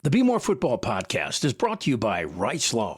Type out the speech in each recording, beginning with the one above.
The Bmore Football Podcast is brought to you by Rice Law.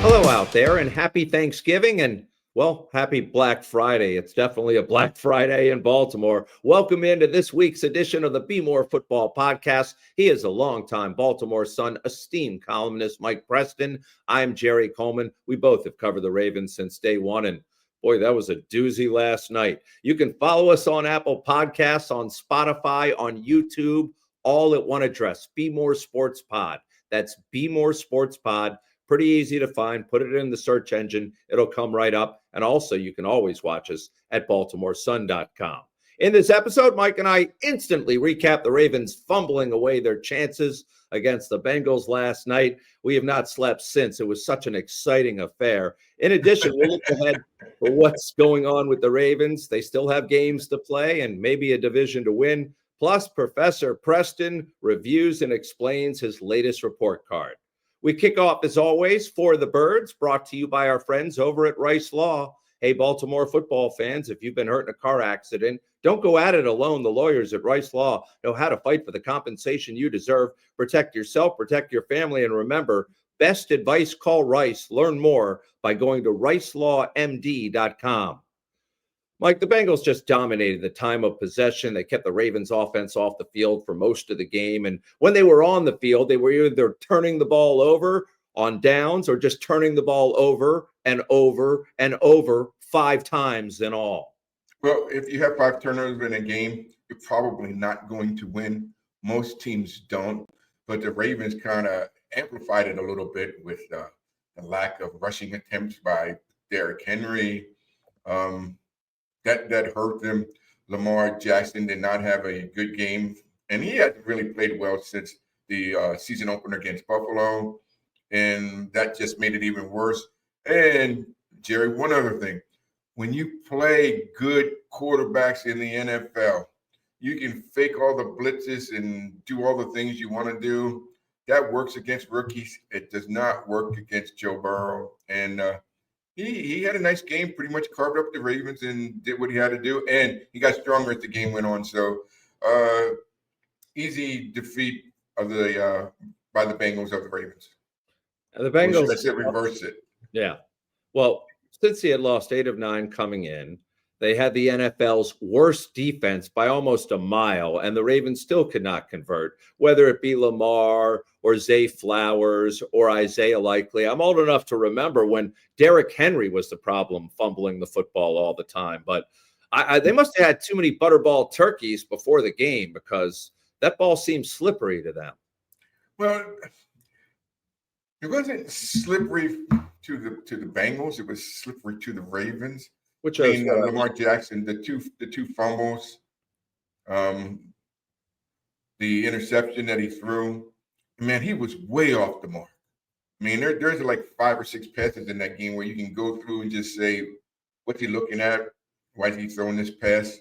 Hello out there, and happy Thanksgiving, and well, happy Black Friday. It's definitely a Black Friday in Baltimore. Welcome into this week's edition of the Bmore Football Podcast. He is a longtime Baltimore Sun, esteemed columnist Mike Preston. I'm Jerry Coleman. We both have covered the Ravens since day one, and boy, that was a doozy last night. You can follow us on Apple Podcasts, on Spotify, on YouTube, all at one address, Bmore Sports Pod. That's Bmore Sports Pod. Pretty easy to find. Put it in the search engine. It'll come right up. And also, you can always watch us at BaltimoreSun.com. In this episode, Mike and I instantly recap the Ravens fumbling away their chances against the Bengals last night. We have not slept since. It was such an exciting affair. In addition, we'll look ahead for what's going on with the Ravens. They still have games to play and maybe a division to win. Plus, Professor Preston reviews and explains his latest report card. We kick off, as always, for the Birds, brought to you by our friends over at Rice Law. Hey, Baltimore football fans, if you've been hurt in a car accident, don't go at it alone. The lawyers at Rice Law know how to fight for the compensation you deserve. Protect yourself, protect your family, and remember, best advice, call Rice. Learn more by going to ricelawmd.com. Mike, the Bengals just dominated the time of possession. They kept the Ravens offense off the field for most of the game. And when they were on the field, they were either turning the ball over on downs or just turning the ball over and over and over 5 times in all. Well, if you have 5 turnovers in a game, you're probably not going to win. Most teams don't. But the Ravens kind of amplified it a little bit with the lack of rushing attempts by Derrick Henry. That hurt them. Lamar Jackson did not have a good game, and he hasn't really played well since the season opener against Buffalo, and that just made it even worse. And, Jerry, one other thing. When you play good quarterbacks in the NFL, you can fake all the blitzes and do all the things you want to do. That works against rookies. It does not work against Joe Burrow, and He had a nice game, pretty much carved up the Ravens and did what he had to do. And he got stronger as the game went on. So easy defeat of the by the Bengals of the Ravens. And the Bengals, let's reverse it. Yeah. Well, since he had lost 8 of 9 coming in, they had the NFL's worst defense by almost a mile, and the Ravens still could not convert, whether it be Lamar or Zay Flowers or Isaiah Likely. I'm old enough to remember when Derrick Henry was the problem, fumbling the football all the time. But they must have had too many butterball turkeys before the game because that ball seemed slippery to them. Well, it wasn't slippery to the Bengals. It was slippery to the Ravens. Which Lamar Jackson, the two fumbles, the interception that he threw, man, he was way off the mark. I mean, there's like 5 or 6 passes in that game where you can go through and just say, what's he looking at? Why is he throwing this pass?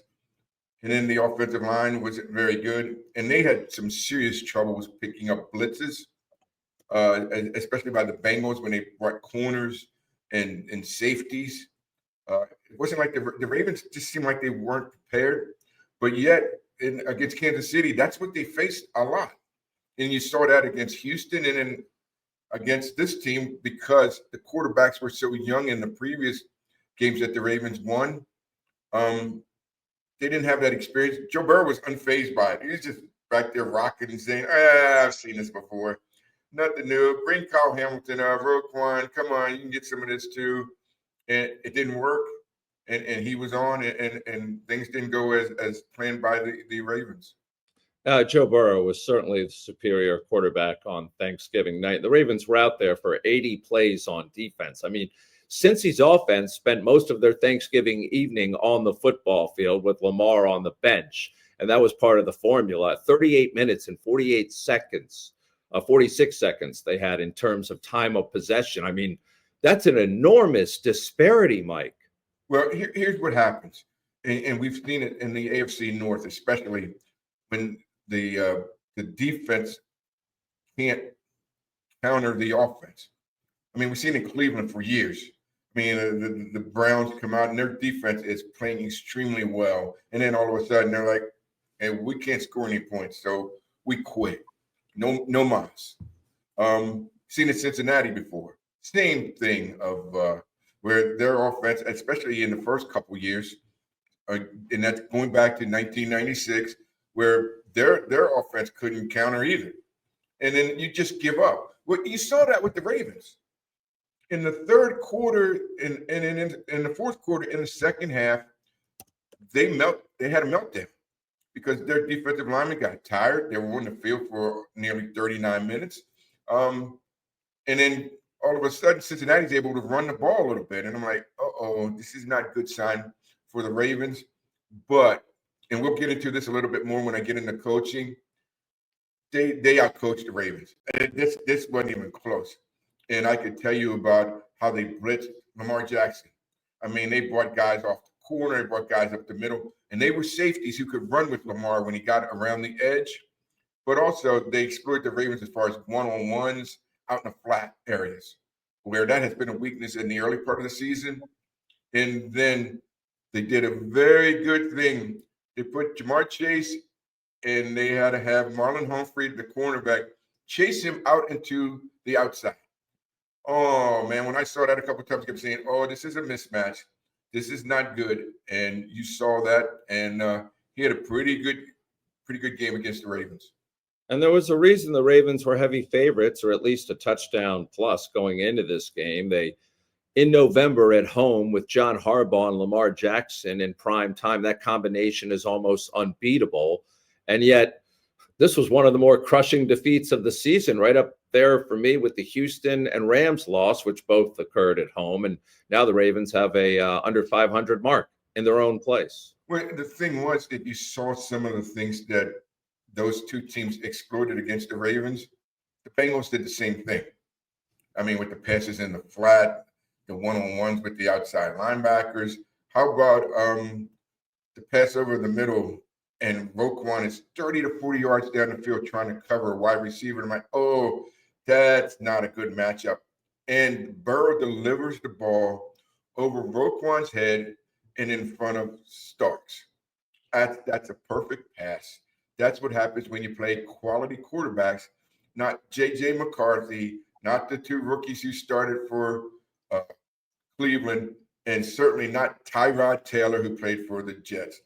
And then the offensive line wasn't very good. And they had some serious troubles picking up blitzes, especially by the Bengals when they brought corners and safeties. It wasn't like the Ravens just seemed like they weren't prepared, but yet against Kansas City, that's what they faced a lot. And you saw that against Houston and then against this team because the quarterbacks were so young in the previous games that the Ravens won. They didn't have that experience. Joe Burrow was unfazed by it. He was just back there rocking and saying, I've seen this before. Nothing new. Bring Kyle Hamilton, Roquan. Come on, you can get some of this too. And it didn't work, and he was on, and things didn't go as planned by the Ravens. Joe Burrow was certainly the superior quarterback on Thanksgiving night. The Ravens were out there for 80 plays on defense. I mean, Cincy's offense spent most of their Thanksgiving evening on the football field with Lamar on the bench, and that was part of the formula. 38 minutes and 46 seconds they had in terms of time of possession. I mean, that's an enormous disparity, Mike. Well, here's what happens, and we've seen it in the AFC North, especially when the defense can't counter the offense. I mean, we've seen it in Cleveland for years. I mean, the Browns come out and their defense is playing extremely well. And then all of a sudden they're like, hey, we can't score any points, so we quit. No mas. Seen it Cincinnati before. Same thing of where their offense, especially in the first couple years, and that's going back to 1996, where their offense couldn't counter either. And then you just give up. Well, you saw that with the Ravens. In the third quarter and in the fourth quarter, in the second half, they had a meltdown because their defensive linemen got tired. They were on the field for nearly 39 minutes. And then all of a sudden, Cincinnati's able to run the ball a little bit. And I'm like, this is not a good sign for the Ravens. But, and we'll get into this a little bit more when I get into coaching, they outcoached the Ravens. And this wasn't even close. And I could tell you about how they blitzed Lamar Jackson. I mean, they brought guys off the corner, they brought guys up the middle, and they were safeties who could run with Lamar when he got around the edge. But also, they exploited the Ravens as far as one-on-ones out in the flat areas, where that has been a weakness in the early part of the season. And then they did a very good thing. They put Jamar Chase, and they had to have Marlon Humphrey, the cornerback, chase him out into the outside. Oh, man, when I saw that a couple of times, I kept saying, this is a mismatch. This is not good. And you saw that, and he had a pretty good game against the Ravens. And there was a reason the Ravens were heavy favorites, or at least a touchdown plus going into this game. In November at home with John Harbaugh and Lamar Jackson in prime time, that combination is almost unbeatable. And yet this was one of the more crushing defeats of the season, right up there for me with the Houston and Rams loss, which both occurred at home. And now the Ravens have a under 500 mark in their own place. Well, the thing was that you saw some of the things that those two teams exploited against the Ravens. The Bengals did the same thing. I mean, with the passes in the flat, the one-on-ones with the outside linebackers. How about the pass over the middle and Roquan is 30 to 40 yards down the field trying to cover a wide receiver. I'm like, that's not a good matchup. And Burrow delivers the ball over Roquan's head and in front of Starks. That's a perfect pass. That's what happens when you play quality quarterbacks, not J.J. McCarthy, not the two rookies who started for Cleveland, and certainly not Tyrod Taylor, who played for the Jets.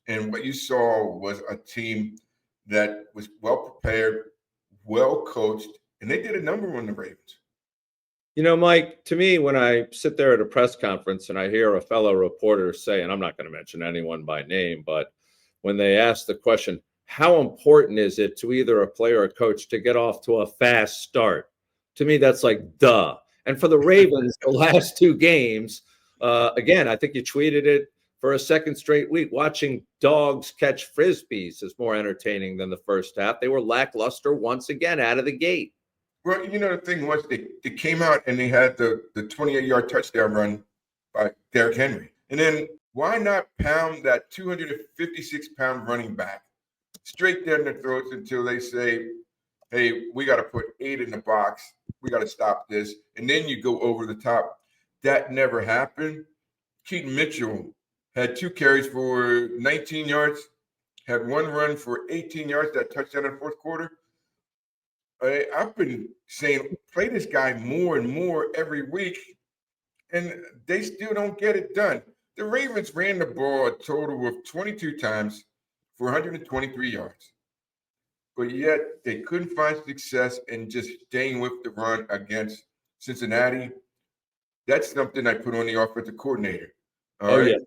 And what you saw was a team that was well prepared, well coached, and they did a number on the Ravens. You know, Mike, to me, when I sit there at a press conference and I hear a fellow reporter say, and I'm not going to mention anyone by name, but when they ask the question, how important is it to either a player or a coach to get off to a fast start? To me, that's like, duh. And for the Ravens, the last two games, again, I think you tweeted it for a second straight week. Watching dogs catch Frisbees is more entertaining than the first half. They were lackluster once again out of the gate. Well, you know, the thing was they came out and they had the 28-yard touchdown run by Derrick Henry. And then why not pound that 256-pound running back straight down their throats until they say, hey, we got to put 8 in the box. We got to stop this. And then you go over the top. That never happened. Keaton Mitchell had 2 carries for 19 yards, had 1 run for 18 yards, that touchdown in the fourth quarter. I've been saying, play this guy more and more every week, and they still don't get it done. The Ravens ran the ball a total of 22 times for 123 yards. But yet they couldn't find success in just staying with the run against Cincinnati. That's something I put on the offensive coordinator. All right. Yeah.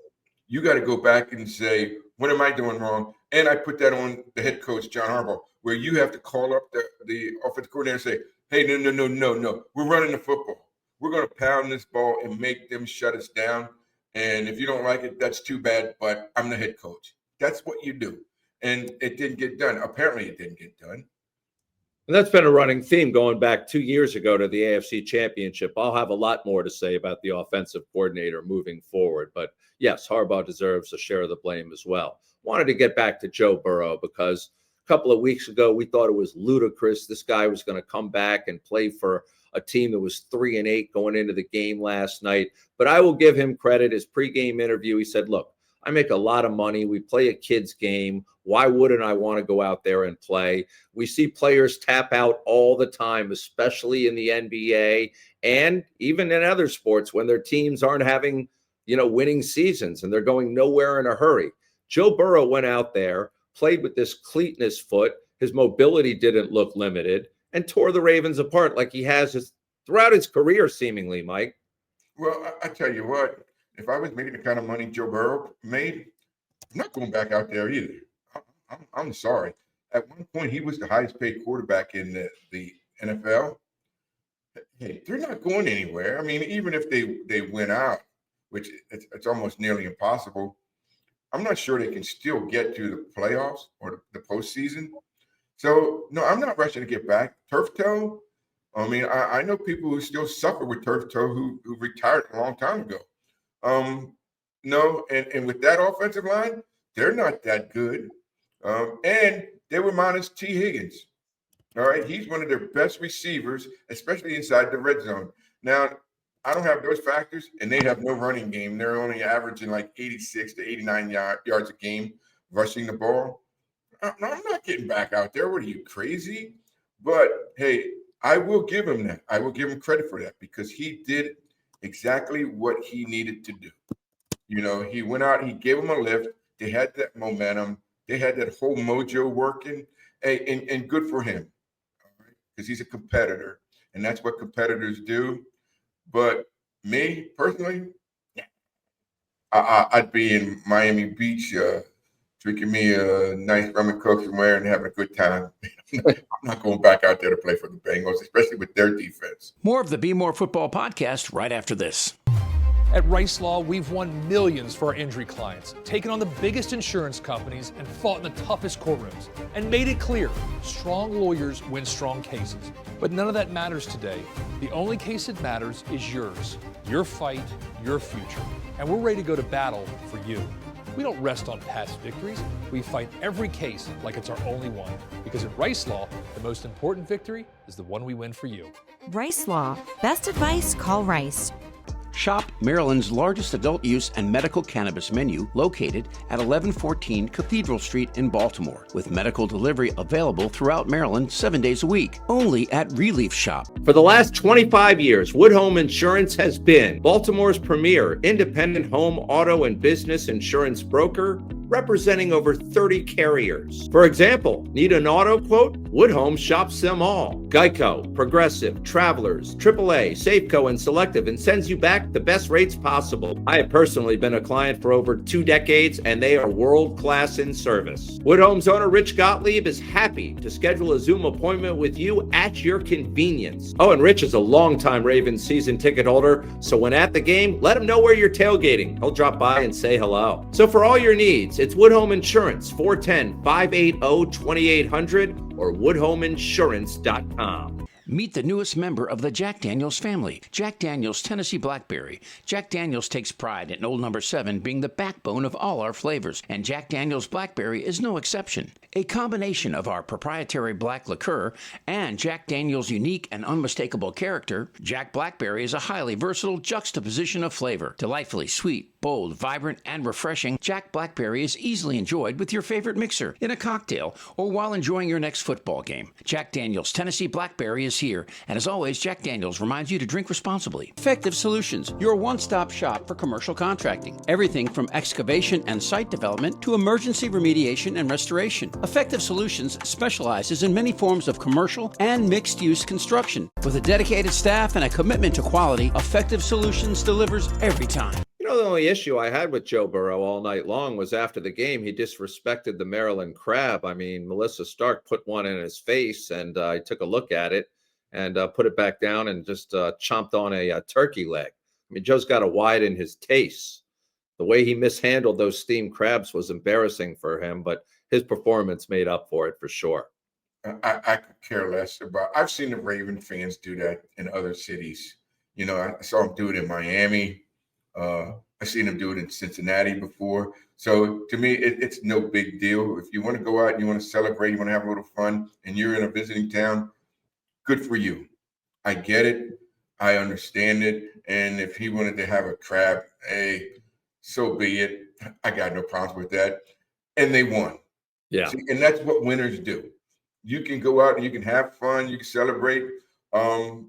You got to go back and say, what am I doing wrong? And I put that on the head coach, John Harbaugh, where you have to call up the offensive coordinator and say, hey, no. We're running the football. We're going to pound this ball and make them shut us down. And if you don't like it, that's too bad, but I'm the head coach. That's what you do. And it didn't get done. Apparently it didn't get done. And that's been a running theme going back 2 years ago to the AFC Championship. I'll have a lot more to say about the offensive coordinator moving forward. But yes, Harbaugh deserves a share of the blame as well. Wanted to get back to Joe Burrow because a couple of weeks ago, we thought it was ludicrous. This guy was going to come back and play for a team that was 3-8 going into the game last night. But I will give him credit. His pregame interview, he said, look, I make a lot of money. We play a kid's game. Why wouldn't I want to go out there and play? We see players tap out all the time, especially in the NBA and even in other sports when their teams aren't having, winning seasons and they're going nowhere in a hurry. Joe Burrow went out there, played with this cleat in his foot. His mobility didn't look limited and tore the Ravens apart like he has throughout his career, seemingly, Mike. Well, I tell you what, if I was making the kind of money Joe Burrow made, I'm not going back out there either. I'm sorry. At one point, he was the highest paid quarterback in the NFL. Hey, they're not going anywhere. I mean, even if they win out, which it's almost nearly impossible, I'm not sure they can still get to the playoffs or the postseason. So, no, I'm not rushing to get back. Turf toe, I mean, I know people who still suffer with turf toe who retired a long time ago. No, and with that offensive line, they're not that good. And they were minus T. Higgins. All right, he's one of their best receivers, especially inside the red zone. Now, I don't have those factors, and they have no running game. They're only averaging like 86 to 89 yards a game rushing the ball. I'm not getting back out there. What are you, crazy? But, hey, I will give him that. I will give him credit for that because he did exactly what he needed to do. He went out, he gave him a lift. They had that momentum. They had that whole mojo working, and good for him because he's a competitor, and that's what competitors do. But me, personally, I'd be in Miami Beach drinking me a nice rum and coke somewhere and having a good time. I'm not going back out there to play for the Bengals, especially with their defense. More of the Bmore Football Podcast right after this. At Rice Law, we've won millions for our injury clients, taken on the biggest insurance companies, and fought in the toughest courtrooms, and made it clear, strong lawyers win strong cases. But none of that matters today. The only case that matters is yours, your fight, your future. And we're ready to go to battle for you. We don't rest on past victories. We fight every case like it's our only one. Because at Rice Law, the most important victory is the one we win for you. Rice Law. Best advice, call Rice. Shop Maryland's largest adult use and medical cannabis menu located at 1114 Cathedral Street in Baltimore, with medical delivery available throughout Maryland 7 days a week, only at Relief Shop. For the last 25 years, Wood Home Insurance has been Baltimore's premier independent home, auto, and business insurance broker, representing over 30 carriers. For example, need an auto quote? Wood Home shops them all. Geico, Progressive, Travelers, AAA, Safeco, and Selective, and sends you back the best rates possible. I have personally been a client for over 2 decades, and they are world-class in service. Wood Home's owner, Rich Gottlieb, is happy to schedule a Zoom appointment with you at your convenience. Oh, and Rich is a longtime Ravens season ticket holder, so when at the game, let him know where you're tailgating. He'll drop by and say hello. So for all your needs, it's Wood Home Insurance, 410-580-2800 or woodhomeinsurance.com. Meet the newest member of the Jack Daniels family, Jack Daniels Tennessee Blackberry. Jack Daniels takes pride in Old Number 7 being the backbone of all our flavors, and Jack Daniels Blackberry is no exception. A combination of our proprietary black liqueur and Jack Daniels' unique and unmistakable character, Jack Blackberry is a highly versatile juxtaposition of flavor. Delightfully sweet, bold, vibrant, and refreshing, Jack Blackberry is easily enjoyed with your favorite mixer, in a cocktail, or while enjoying your next football game. Jack Daniels Tennessee Blackberry is here, and as always, Jack Daniels reminds you to drink responsibly. Effective Solutions, your one-stop shop for commercial contracting. Everything from excavation and site development to emergency remediation and restoration. Effective Solutions specializes in many forms of commercial and mixed-use construction. With a dedicated staff and a commitment to quality, Effective Solutions delivers every time. The only issue I had with Joe Burrow all night long was after the game, he disrespected the Maryland Crab. I mean, Melissa Stark put one in his face, and I took a look at it and put it back down and just chomped on a turkey leg. I mean, Joe's got to widen his taste. The way he mishandled those steamed crabs was embarrassing for him, but his performance made up for it for sure. I could care less about. I've seen the Raven fans do that in other cities. I saw them do it in Miami. I've seen them do it in Cincinnati before. So to me, it's no big deal. If you want to go out and you want to celebrate, you want to have a little fun, and you're in a visiting town, good for you. I get it. I understand it. And if he wanted to have a crab, hey, so be it. I got no problems with that. And they won. Yeah. See, and that's what winners do. You can go out and you can have fun, you can celebrate, and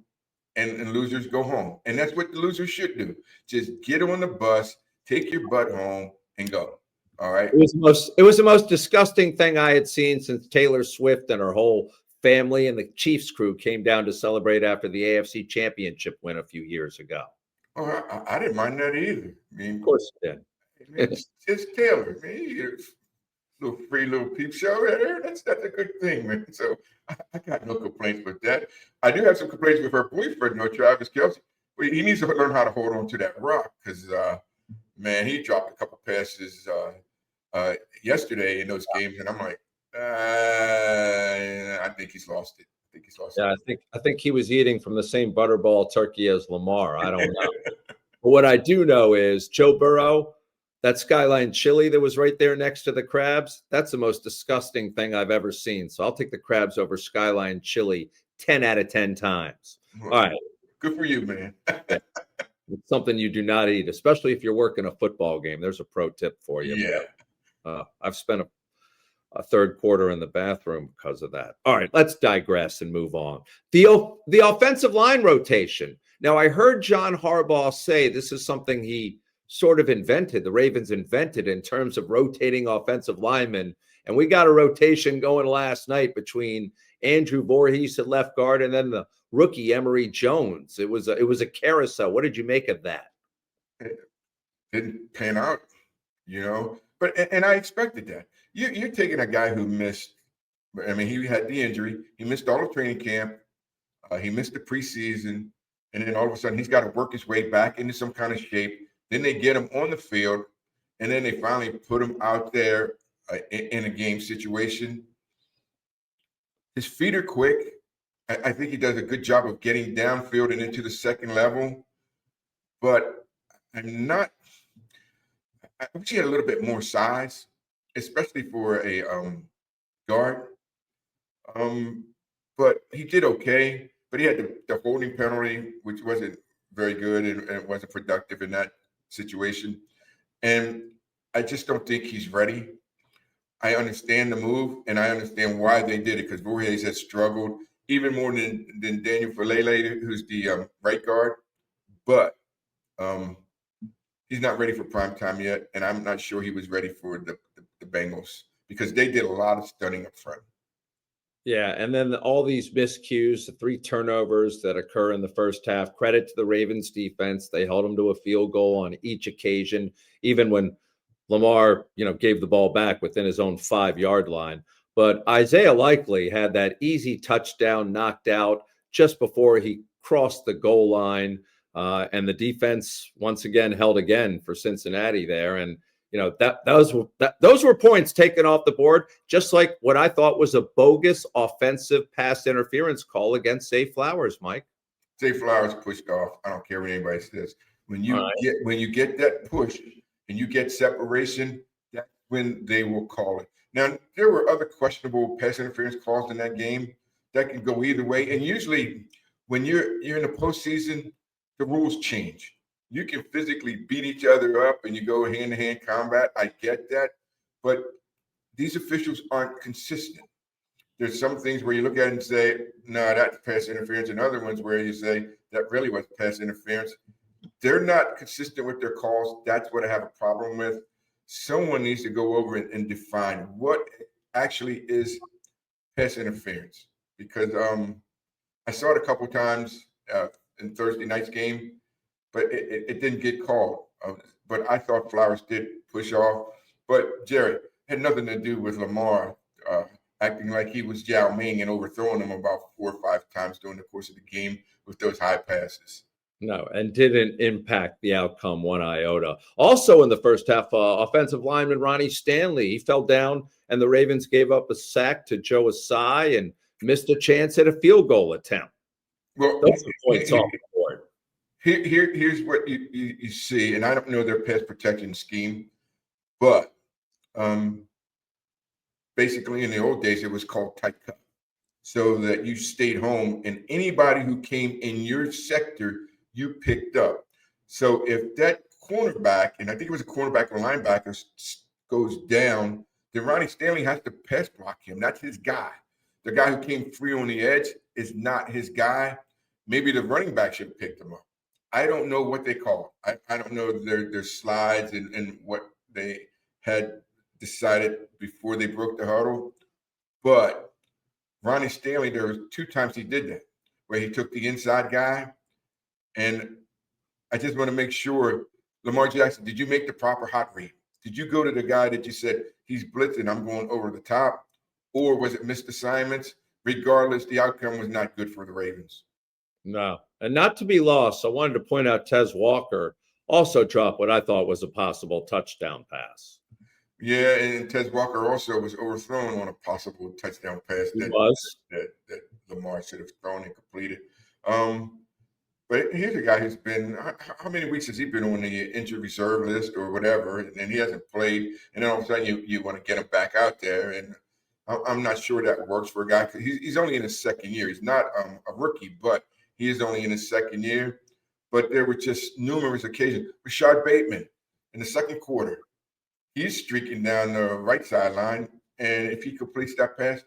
losers go home. And that's what the losers should do. Just get on the bus, take your butt home, and go. All right. It was the most disgusting thing I had seen since Taylor Swift and her whole family and the Chiefs crew came down to celebrate after the AFC Championship win a few years ago. Oh, I didn't mind that either. I mean, Of course you did. it's Taylor, man. Little free little peep show there. That's a good thing, man. So I got no complaints with that. I do have some complaints with her boyfriend, though, Travis Kelce. But he needs to learn how to hold on to that rock because, man, he dropped a couple passes yesterday in those games, and I'm like, I think he's lost it. Yeah, I think he was eating from the same butterball turkey as Lamar. I don't know. But what I do know is Joe Burrow, that Skyline chili that was right there next to the crabs, that's the most disgusting thing I've ever seen. So I'll take the crabs over Skyline chili 10 out of 10 times. All right. Good for you, man. It's something you do not eat, especially if you're working a football game. There's a pro tip for you. Yeah. I've spent a third quarter in the bathroom because of that. All right, let's digress and move on. The offensive line rotation. Now, I heard John Harbaugh say this is something he sort of invented, the Ravens invented in terms of rotating offensive linemen. And we got a rotation going last night between Andrew Voorhees at left guard and then the rookie Emory Jones. It was a carousel. What did you make of that? It didn't pan out, but I expected that. You're taking a guy who missed. I mean, he had the injury. He missed all of training camp. He missed the preseason, and then all of a sudden he's got to work his way back into some kind of shape. Then they get him on the field, and then they finally put him out there in a game situation. His feet are quick. I think he does a good job of getting downfield and into the second level, but I wish he had a little bit more size, especially for a guard. But he did okay, but he had the holding penalty, which wasn't very good and it wasn't productive in that situation. And I just don't think he's ready. I understand the move, and I understand why they did it, because Voorhees has struggled even more than Daniel Falele, who's the right guard. But he's not ready for prime time yet, and I'm not sure he was ready for the Bengals because they did a lot of stunning up front. Yeah, and then all these miscues, the 3 turnovers that occur in the first half, credit to the Ravens defense. They held them to a field goal on each occasion, even when Lamar, gave the ball back within his own 5-yard line. But Isaiah Likely had that easy touchdown knocked out just before he crossed the goal line. And the defense once again held again for Cincinnati there. And, those were points taken off the board, just like what I thought was a bogus offensive pass interference call against Zay Flowers, Mike. Zay Flowers pushed off. I don't care what anybody says. When you get that push and you get separation, that's when they will call it. Now, there were other questionable pass interference calls in that game that can go either way. And usually when you're in the postseason, the rules change. You can physically beat each other up and you go hand-to-hand combat. I get that. But these officials aren't consistent. There's some things where you look at it and say, no, that's pass interference, and other ones where you say that really was pass interference. They're not consistent with their calls. That's what I have a problem with. Someone needs to go over and define what actually is pass interference, because I saw it a couple times in Thursday night's game, but it didn't get called. But I thought Flowers did push off. But Jerry, had nothing to do with Lamar acting like he was Yao Ming and overthrowing him about 4 or 5 times during the course of the game with those high passes. No, and didn't impact the outcome one iota. Also in the first half, offensive lineman Ronnie Stanley, he fell down and the Ravens gave up a sack to Joe Asai and missed a chance at a field goal attempt. Well, those are points off the board. Here's what you see, and I don't know their pass protection scheme, but basically in the old days it was called tight cut. so that you stayed home, and anybody who came in your sector, you picked up. So if that cornerback, and I think it was a cornerback or linebacker, goes down, then Ronnie Stanley has to pass block him. That's his guy. The guy who came free on the edge is not his guy. Maybe the running back should have picked him up. I don't know what they call it. I don't know their slides and what they had decided before they broke the huddle. But Ronnie Stanley, there was 2 times he did that, where he took the inside guy. And I just want to make sure, Lamar Jackson, did you make the proper hot read? Did you go to the guy that you said, he's blitzing, I'm going over the top? Or was it missed assignments? Regardless, the outcome was not good for the Ravens. No. And not to be lost, I wanted to point out Tez Walker also dropped what I thought was a possible touchdown pass. Yeah, and Tez Walker also was overthrown on a possible touchdown pass that Lamar should have thrown and completed. But here's a guy who's been, how many weeks has he been on the injured reserve list or whatever, and he hasn't played, and then all of a sudden you want to get him back out there, and I'm not sure that works for a guy, because he's only in his second year. He's not a rookie, but he is only in his second year. But there were just numerous occasions. Rashad Bateman in the second quarter, he's streaking down the right sideline, and if he completes that pass,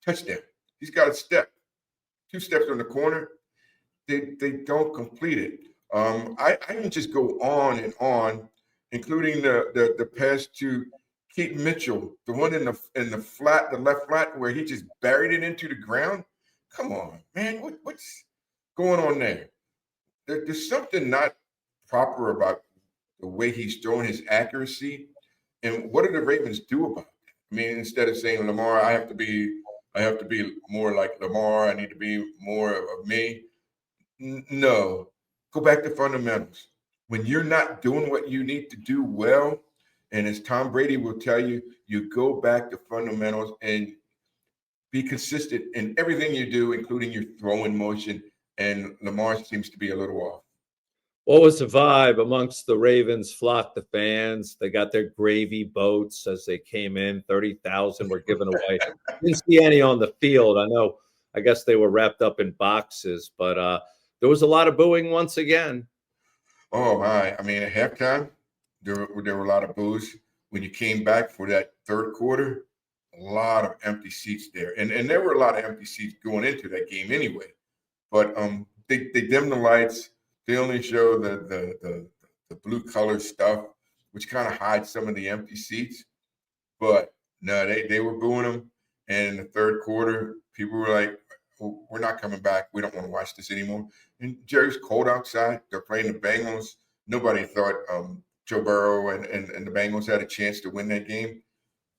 touchdown. He's got a step, 2 steps on the corner. They don't complete it. I can just go on and on, including the pass to Keaton Mitchell, the one in the flat, the left flat, where he just buried it into the ground. Come on, man, what's going on there? There's something not proper about the way he's throwing, his accuracy. And what do the Ravens do about it? I mean, instead of saying, Lamar, I have to be more like Lamar, I need to be more of me. No, go back to fundamentals. When you're not doing what you need to do well, and as Tom Brady will tell you, you go back to fundamentals and be consistent in everything you do, including your throwing motion. And Lamar seems to be a little off. What was the vibe amongst the Ravens? Flocked the fans. They got their gravy boats as they came in. 30,000 were given away. Didn't see any on the field. I guess they were wrapped up in boxes, but there was a lot of booing once again. Oh, my. I mean, at halftime, there were a lot of boos. When you came back for that third quarter, a lot of empty seats there. And there were a lot of empty seats going into that game anyway. But they dimmed the lights. They only show the blue color stuff, which kind of hides some of the empty seats. But no, they were booing them. And in the third quarter, people were like, we're not coming back. We don't want to watch this anymore. And Jerry's cold outside. They're playing the Bengals. Nobody thought Joe Burrow and the Bengals had a chance to win that game.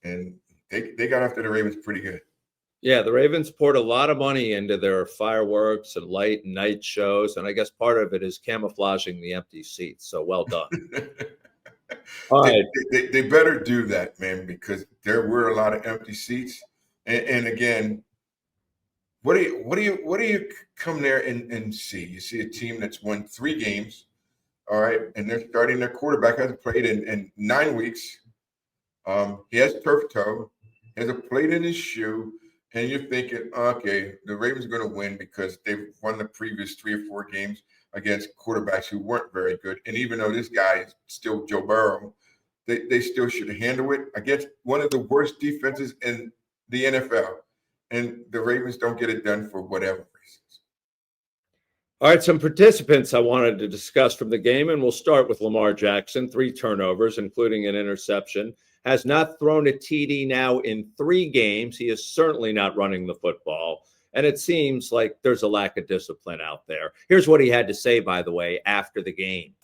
And they got after the Ravens pretty good. Yeah, the Ravens poured a lot of money into their fireworks and light and night shows. And I guess part of it is camouflaging the empty seats. So well done. All right. They better do that, man, because there were a lot of empty seats. And again, what do you come there and see? You see a team that's won 3 games, all right, and they're starting their quarterback hasn't played in 9 weeks. He has turf toe, has a plate in his shoe, and you're thinking, okay, the Ravens are going to win because they've won the previous 3 or 4 games against quarterbacks who weren't very good. And even though this guy is still Joe Burrow, they still should handle it against one of the worst defenses in the NFL. And the Ravens don't get it done for whatever reasons. All right, some participants I wanted to discuss from the game, and we'll start with Lamar Jackson. 3 turnovers, including an interception. Has not thrown a TD now in 3 games. He is certainly not running the football. And it seems like there's a lack of discipline out there. Here's what he had to say, by the way, after the game.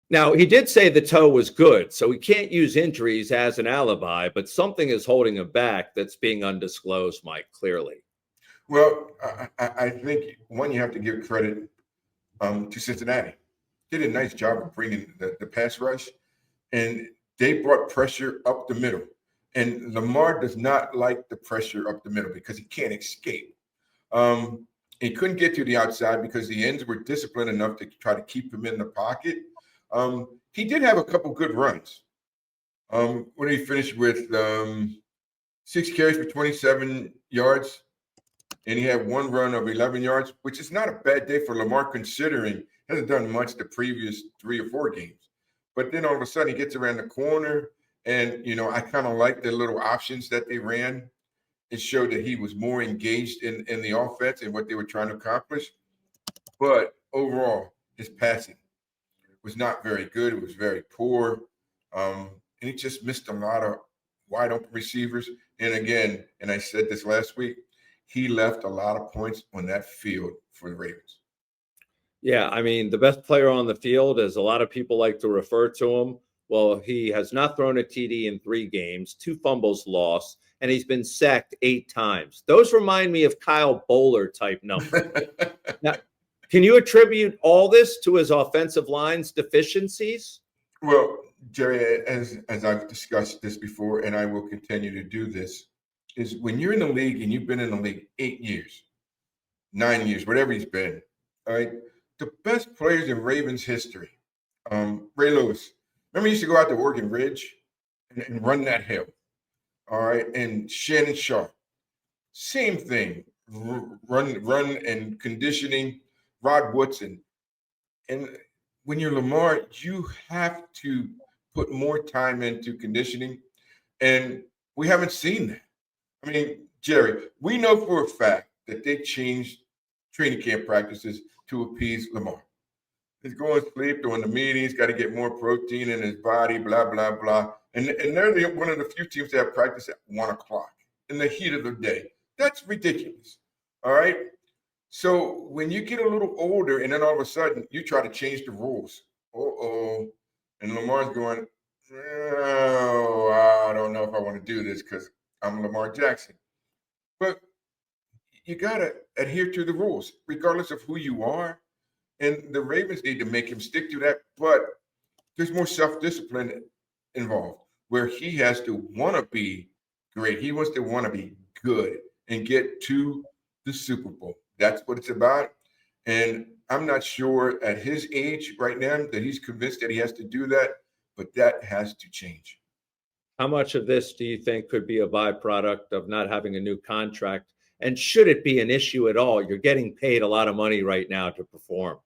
Now, he did say the toe was good, so he can't use injuries as an alibi, but something is holding him back that's being undisclosed, Mike, clearly. Well, I think, one, you have to give credit to Cincinnati. Did a nice job of bringing the pass rush, and they brought pressure up the middle. And Lamar does not like the pressure up the middle because he can't escape. He couldn't get to the outside because the ends were disciplined enough to try to keep him in the pocket. He did have a couple good runs. When he finished with 6 carries for 27 yards, and he had 1 run of 11 yards, which is not a bad day for Lamar considering he hasn't done much the previous 3 or 4 games. But then all of a sudden he gets around the corner, and, I kind of like the little options that they ran. It showed that he was more engaged in the offense and what they were trying to accomplish. But overall, his passing was not very good. It was very poor. And he just missed a lot of wide open receivers. And again, and I said this last week, he left a lot of points on that field for the Ravens. Yeah, I mean, the best player on the field, as a lot of people like to refer to him, well, he has not thrown a TD in 3 games, 2 fumbles lost, and he's been sacked 8 times. Those remind me of Kyle Bowler type numbers. Now, can you attribute all this to his offensive line's deficiencies? Well, Jerry, as I've discussed this before, and I will continue to do this, is when you're in the league and you've been in the league 8 years, 9 years, whatever he's been, all right, the best players in Ravens history, Ray Lewis. Remember he used to go out to Oregon Ridge and run that hill, all right, and Shannon Sharp. Same thing, run and conditioning, Rod Woodson. And when you're Lamar, you have to put more time into conditioning, and we haven't seen that. I mean, Jerry, we know for a fact that they changed training camp practices to appease Lamar. He's going to sleep during the meetings, got to get more protein in his body, blah, blah, blah. And they're one of the few teams that have practice at 1 o'clock in the heat of the day. That's ridiculous. All right. So when you get a little older and then all of a sudden you try to change the rules, and Lamar's going, oh, I don't know if I want to do this because I'm Lamar Jackson. But you got to adhere to the rules, regardless of who you are. And the Ravens need to make him stick to that. But there's more self-discipline involved where he has to want to be great. He wants to want to be good and get to the Super Bowl. That's what it's about. And I'm not sure at his age right now that he's convinced that he has to do that, but that has to change. How much of this do you think could be a byproduct of not having a new contract? And should it be an issue at all? You're getting paid a lot of money right now to perform.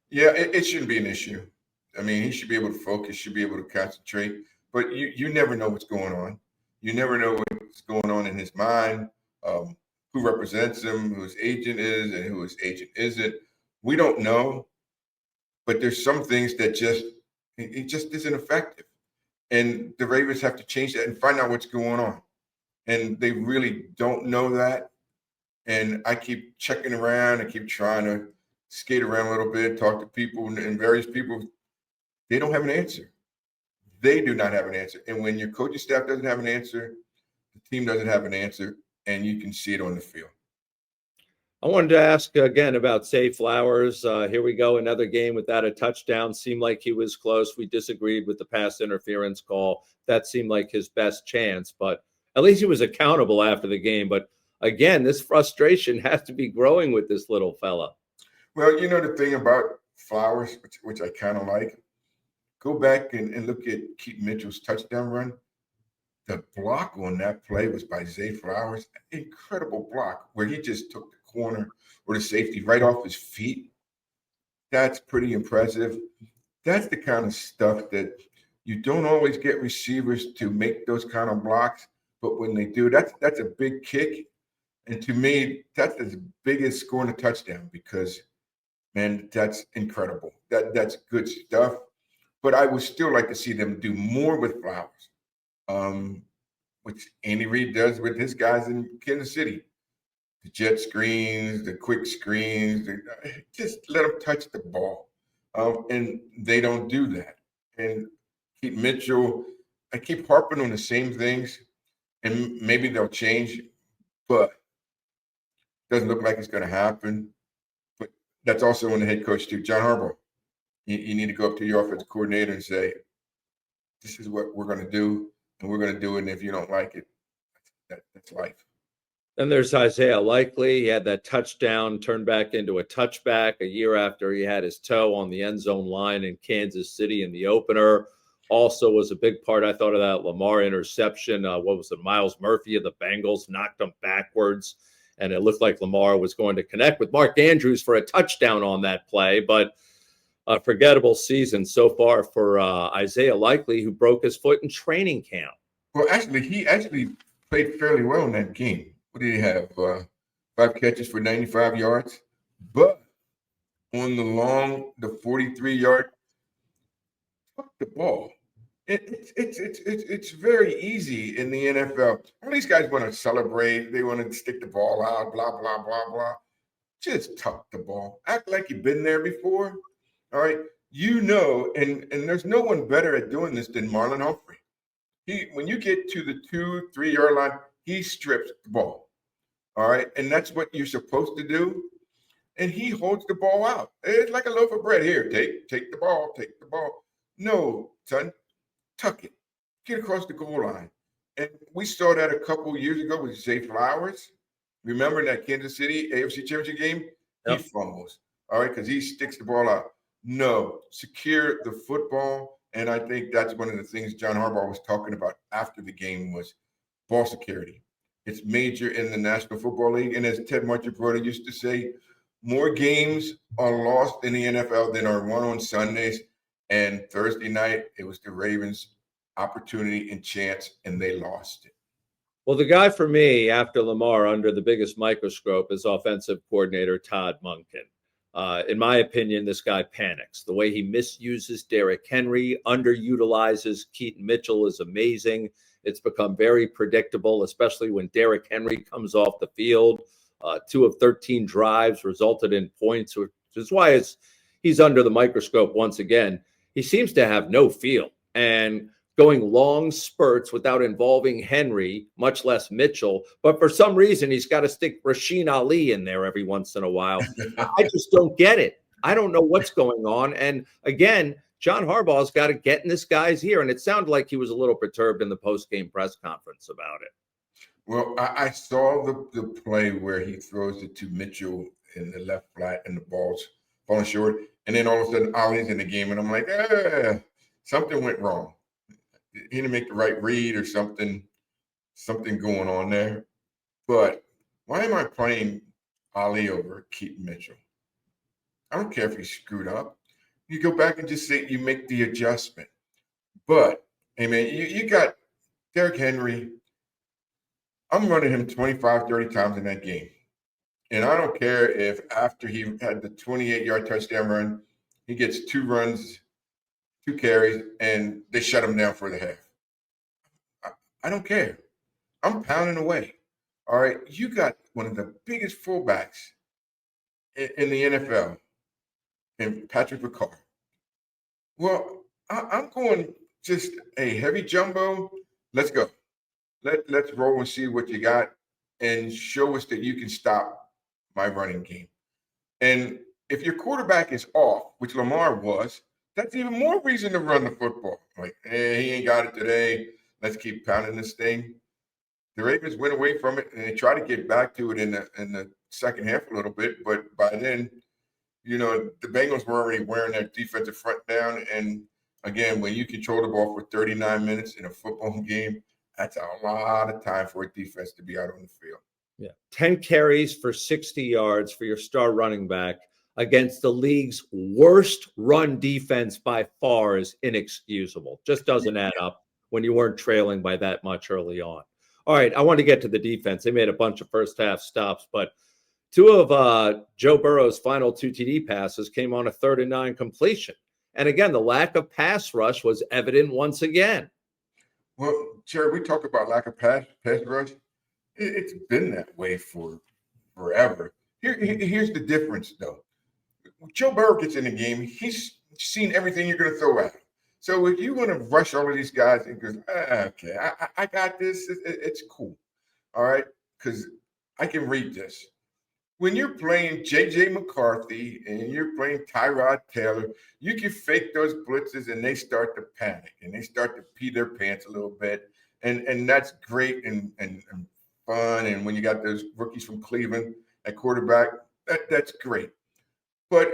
Yeah, it shouldn't be an issue. I mean, he should be able to focus, should be able to concentrate, but you never know what's going on. You never know what's going on in his mind, who represents him, who his agent is, and who his agent isn't. We don't know, but there's some things that it just isn't effective. And the Ravens have to change that and find out what's going on. And they really don't know that. And I keep checking around. I keep trying to skate around a little bit, talk to people and various people. They don't have an answer. They do not have an answer. And when your coaching staff doesn't have an answer, the team doesn't have an answer, and you can see it on the field. I wanted to ask again about Zay Flowers. Here we go, another game without a touchdown. Seemed like he was close. We disagreed with the pass interference call. That seemed like his best chance, but at least he was accountable after the game. But again, this frustration has to be growing with this little fella. Well, the thing about Flowers, which I kind of like, go back and look at Keith Mitchell's touchdown run. The block on that play was by Zay Flowers. Incredible block where he just took the corner or the safety right off his feet. That's pretty impressive. That's the kind of stuff that you don't always get receivers to make those kind of blocks, but when they do, that's a big kick. And to me, that's as big as scoring a touchdown because, man, that's incredible. That's good stuff. But I would still like to see them do more with Flowers, which Andy Reid does with his guys in Kansas City. The jet screens, the quick screens, just let them touch the ball. And they don't do that. And Keith Mitchell, I keep harping on the same things, and maybe they'll change, but it doesn't look like it's going to happen. But that's also on the head coach too, John Harbaugh. You need to go up to your offensive coordinator and say, this is what we're going to do, and we're going to do it. And if you don't like it, that's life. Then there's Isaiah Likely. He had that touchdown turned back into a touchback a year after he had his toe on the end zone line in Kansas City in the opener. Also was a big part, I thought, of that Lamar interception. What was it? Miles Murphy of the Bengals knocked him backwards, and it looked like Lamar was going to connect with Mark Andrews for a touchdown on that play. But a forgettable season so far for Isaiah Likely, who broke his foot in training camp. Well, actually, he actually played fairly well in that game. What did he have? 5 catches for 95 yards. But on the 43-yard, fuck the ball. It's very easy in the NFL. All these guys want to celebrate. They want to stick the ball out, blah, blah, blah, blah. Just tuck the ball. Act like you've been there before. All right. And there's no one better at doing this than Marlon Humphrey. When you get to the 2-3 yard line, he strips the ball. All right. And that's what you're supposed to do. And he holds the ball out. It's like a loaf of bread. Here, take the ball, take the ball. No, son, tuck it. Get across the goal line. And we saw that a couple years ago with Zay Flowers. Remember in that Kansas City AFC Championship game? Yep. He fumbles. All right, because he sticks the ball out. No, secure the football. And I think that's one of the things John Harbaugh was talking about after the game was ball security. It's major in the National Football League. And as Ted Marchibroda used to say, more games are lost in the NFL than are won on Sundays. And Thursday night, it was the Ravens' opportunity and chance, and they lost it. Well, the guy for me after Lamar under the biggest microscope is offensive coordinator Todd Monken. In my opinion, this guy panics. The way he misuses Derrick Henry, underutilizes Keaton Mitchell is amazing. It's become very predictable, especially when Derrick Henry comes off the field. 2 of 13 drives resulted in points, which is why he's under the microscope once again. He seems to have no feel and going long spurts without involving Henry, much less Mitchell. But for some reason, he's got to stick Rasheen Ali in there every once in a while. I just don't get it. I don't know what's going on. And again, John Harbaugh's got to get in this guy's ear. And it sounded like he was a little perturbed in the post-game press conference about it. Well, I saw the play where he throws it to Mitchell in the left flat and the ball's falling short. And then all of a sudden, Ali's in the game. And I'm like, something went wrong. He didn't make the right read or something going on there. But why am I playing Ali over Keaton Mitchell? I don't care if he screwed up. You go back and just say you make the adjustment. But, hey, man, you got Derrick Henry. I'm running him 25, 30 times in that game. And I don't care if after he had the 28-yard touchdown run, he gets 2 runs, 2 carries, and they shut him down for the half. I don't care. I'm pounding away. All right. You got one of the biggest fullbacks in the NFL, and Patrick Ricard. Well, I'm going just a heavy jumbo. Let's go. Let's roll and see what you got and show us that you can stop my running game. And if your quarterback is off, which Lamar was, that's even more reason to run the football. Like, hey, he ain't got it today. Let's keep pounding this thing. The Ravens went away from it, and they tried to get back to it in the second half a little bit. But by then, the Bengals were already wearing their defensive front down. And, again, when you control the ball for 39 minutes in a football game, that's a lot of time for a defense to be out on the field. Yeah, 10 carries for 60 yards for your star running back against the league's worst run defense by far is inexcusable. Just doesn't add up when you weren't trailing by that much early on. All right, I want to get to the defense. They made a bunch of first half stops, but 2 of Joe Burrow's final 2 TD passes came on a 3rd and 9 completion. And again, the lack of pass rush was evident once again. Well, Jerry, we talk about lack of pass rush. It's been that way for forever. Here's the difference, though. Joe Burrow gets in the game. He's seen everything you're going to throw at him. So if you want to rush all of these guys and goes, okay, I got this, it's cool. All right, because I can read this. When you're playing J.J. McCarthy and you're playing Tyrod Taylor, you can fake those blitzes and they start to panic and they start to pee their pants a little bit. And that's great and fun. And when you got those rookies from Cleveland at quarterback, that's great. But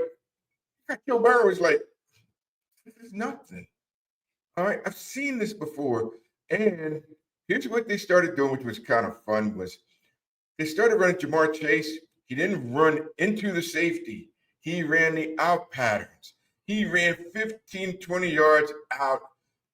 Joe Burrow is like, this is nothing. All right, I've seen this before. And here's what they started doing, which was kind of fun, was they started running Jamar Chase. He didn't run into the safety. He ran the out patterns. He ran 15, 20 yards out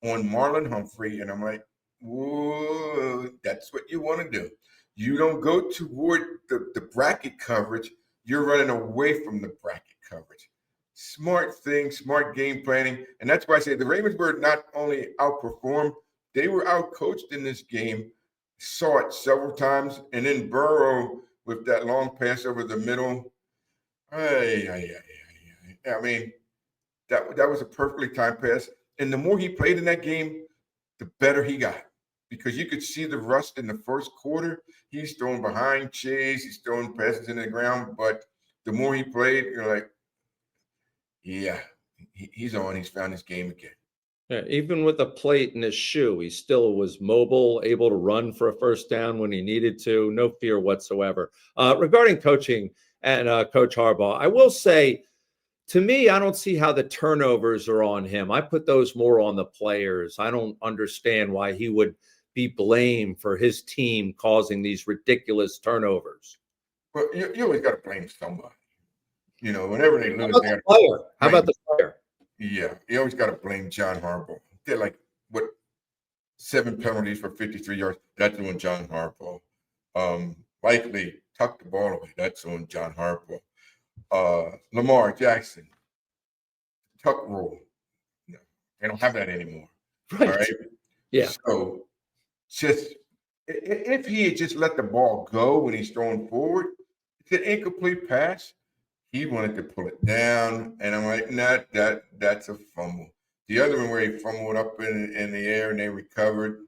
on Marlon Humphrey. And I'm like, whoa, that's what you want to do. You don't go toward the bracket coverage. You're running away from the bracket coverage. Smart thing, smart game planning. And that's why I say the Ravens were not only outperformed, they were outcoached in this game. Saw it several times. And then Burrow with that long pass over the middle. I mean, that was a perfectly timed pass. And the more he played in that game, the better he got. Because you could see the rust in the first quarter. He's throwing behind Chase. He's throwing passes in the ground. But the more he played, you're like, yeah, he's on. He's found his game again. Yeah, even with a plate in his shoe, he still was mobile, able to run for a first down when he needed to. No fear whatsoever. Regarding coaching and Coach Harbaugh, I will say, to me, I don't see how the turnovers are on him. I put those more on the players. I don't understand why he would be blamed for his team causing these ridiculous turnovers. Well, you always got to blame somebody. You know, whenever they lose, How about the player? Yeah, you always got to blame John Harbaugh. They're like, 7 penalties for 53 yards? That's on John Harbaugh. Likely tuck the ball away. That's on John Harbaugh. Lamar Jackson, tuck rule. No, they don't have that anymore. Right. All right. Yeah. So just if he had just let the ball go when he's throwing forward, it's an incomplete pass. He wanted to pull it down, and I'm like, nah, that's a fumble. The other one where he fumbled up in the air and they recovered,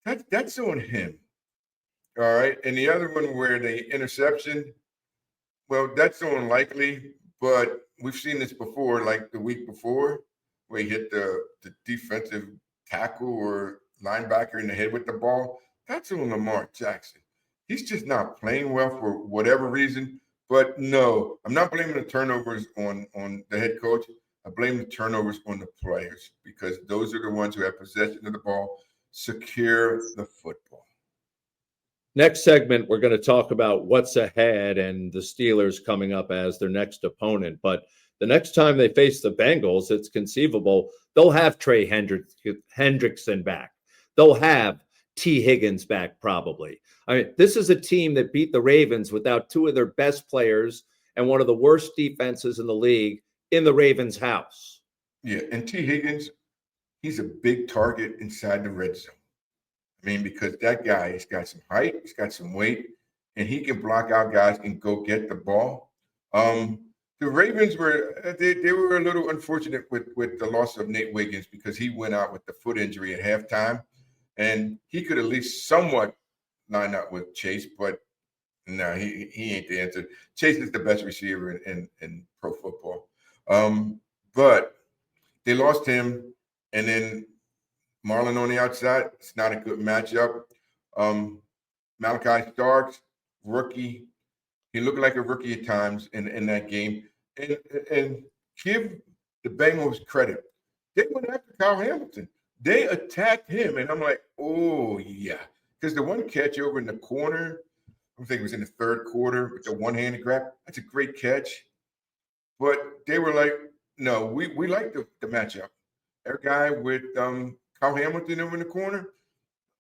that's on him. All right. And the other one where the interception, well, that's so unlikely, but we've seen this before, like the week before, where he hit the defensive tackle or linebacker in the head with the ball. That's on Lamar Jackson. He's just not playing well for whatever reason. But no, I'm not blaming the turnovers on the head coach. I blame the turnovers on the players because those are the ones who have possession of the ball, secure the football. Next segment, we're going to talk about what's ahead and the Steelers coming up as their next opponent. But the next time they face the Bengals, it's conceivable they'll have Trey Hendrickson back. They'll have T. Higgins back probably. I mean, this is a team that beat the Ravens without two of their best players and one of the worst defenses in the league in the Ravens' house. Yeah, and T. Higgins, he's a big target inside the red zone. I mean, because that guy, he's got some height, he's got some weight, and he can block out guys and go get the ball. The Ravens were they were a little unfortunate with the loss of Nate Wiggins because he went out with the foot injury at halftime, and he could at least somewhat line up with Chase, but no, he ain't the answer. Chase is the best receiver in pro football. But they lost him, and then Marlon on the outside. It's not a good matchup. Malachi Starks, rookie. He looked like a rookie at times in that game. And give the Bengals credit. They went after Kyle Hamilton. They attacked him, and I'm like, oh, yeah. Because the one catch over in the corner, I think it was in the third quarter with the one-handed grab, that's a great catch. But they were like, no, we like the matchup. Our guy with Kyle Hamilton over in the corner,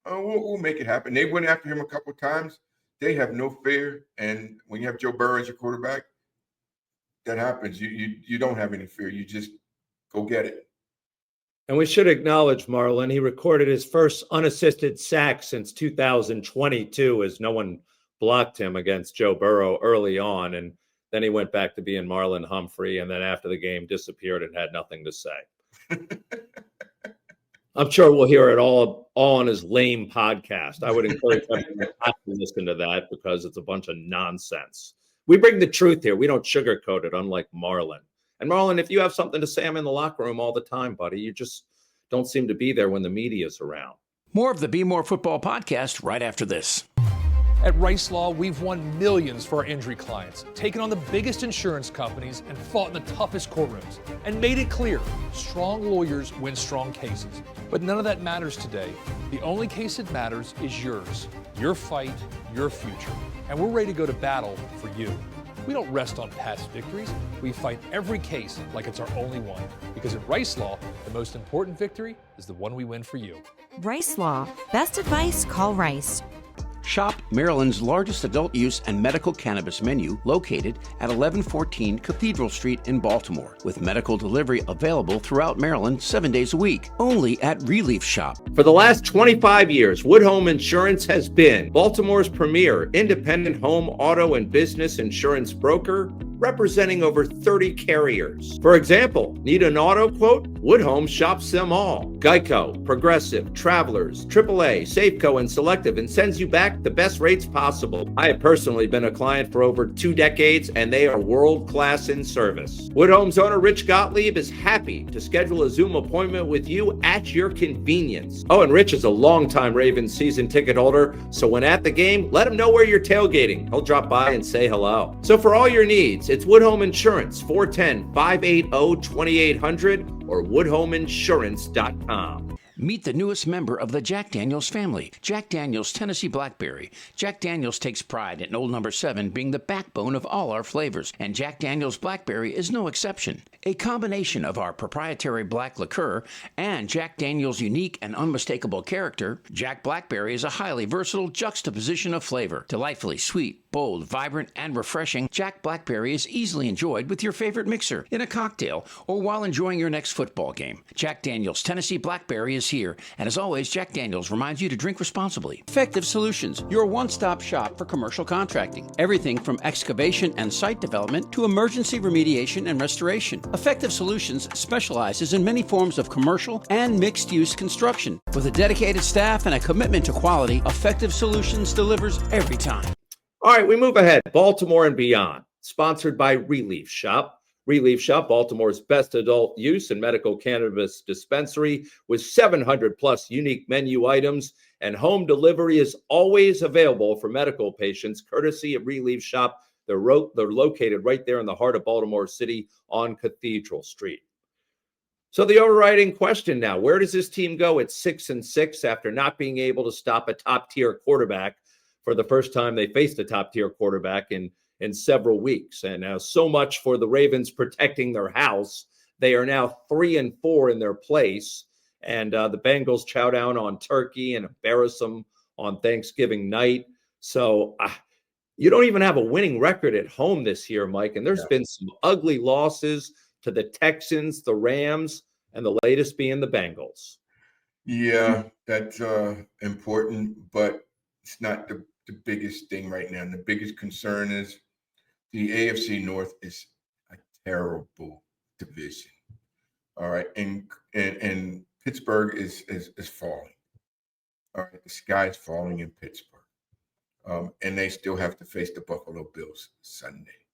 we'll make it happen. They went after him a couple times. They have no fear. And when you have Joe Burrow as your quarterback, that happens. You don't have any fear. You just go get it. And we should acknowledge Marlon. He recorded his first unassisted sack since 2022 as no one blocked him against Joe Burrow early on. And then he went back to being Marlon Humphrey. And then after the game disappeared and had nothing to say. I'm sure we'll hear it all on his lame podcast. I would encourage everyone not to listen to that because it's a bunch of nonsense. We bring the truth here. We don't sugarcoat it, unlike Marlon. And Marlon, if you have something to say, I'm in the locker room all the time, buddy. You just don't seem to be there when the media's around. More of the Bmore Football Podcast right after this. At Rice Law, we've won millions for our injury clients, taken on the biggest insurance companies, and fought in the toughest courtrooms, and made it clear, strong lawyers win strong cases. But none of that matters today. The only case that matters is yours, your fight, your future. And we're ready to go to battle for you. We don't rest on past victories. We fight every case like it's our only one. Because at Rice Law, the most important victory is the one we win for you. Rice Law. Best advice, call Rice. Shop Maryland's largest adult use and medical cannabis menu located at 1114 Cathedral Street in Baltimore, with medical delivery available throughout Maryland 7 days a week, only at Relief Shop. For the last 25 years, Wood Home Insurance has been Baltimore's premier independent home, auto, and business insurance broker, representing over 30 carriers. For example, need an auto quote? Wood Home shops them all. Geico, Progressive, Travelers, AAA, Safeco, and Selective, and sends you back the best rates possible. I have personally been a client for over 2 decades, and they are world-class in service. Wood Home's owner, Rich Gottlieb, is happy to schedule a Zoom appointment with you at your convenience. Oh, and Rich is a longtime Ravens season ticket holder, so when at the game, let him know where you're tailgating. He'll drop by and say hello. So for all your needs, it's Wood Home Insurance, 410-580-2800 or woodhomeinsurance.com. Meet the newest member of the Jack Daniels family, Jack Daniels Tennessee Blackberry. Jack Daniels takes pride in Old Number 7 being the backbone of all our flavors, and Jack Daniels Blackberry is no exception. A combination of our proprietary black liqueur and Jack Daniels' unique and unmistakable character, Jack Blackberry is a highly versatile juxtaposition of flavor. Delightfully sweet, bold, vibrant, and refreshing, Jack Blackberry is easily enjoyed with your favorite mixer, in a cocktail, or while enjoying your next football game. Jack Daniels Tennessee Blackberry is here, and as always, Jack Daniels reminds you to drink responsibly. Effective Solutions, your one-stop shop for commercial contracting. Everything from excavation and site development to emergency remediation and restoration. Effective Solutions specializes in many forms of commercial and mixed-use construction. With a dedicated staff and a commitment to quality, Effective Solutions delivers every time. All right, we move ahead. Baltimore and beyond. Sponsored by Relief Shop. Relief Shop, Baltimore's best adult use and medical cannabis dispensary with 700 plus unique menu items, and home delivery is always available for medical patients, courtesy of Relief Shop. They're located right there in the heart of Baltimore City on Cathedral Street. So the overriding question now, where does this team go at 6-6 after not being able to stop a top-tier quarterback for the first time they faced a top-tier quarterback in several weeks? And now so much for the Ravens protecting their house. They are now 3-4 in their place. And the Bengals chow down on turkey and embarrass them on Thanksgiving night. So you don't even have a winning record at home this year, Mike. And there's been some ugly losses to the Texans, the Rams, and the latest being the Bengals. Yeah, that's important, but it's not the biggest thing right now. And the biggest concern is the AFC North is a terrible division. All right. And Pittsburgh is falling. All right. The sky is falling in Pittsburgh. And they still have to face the Buffalo Bills Sunday.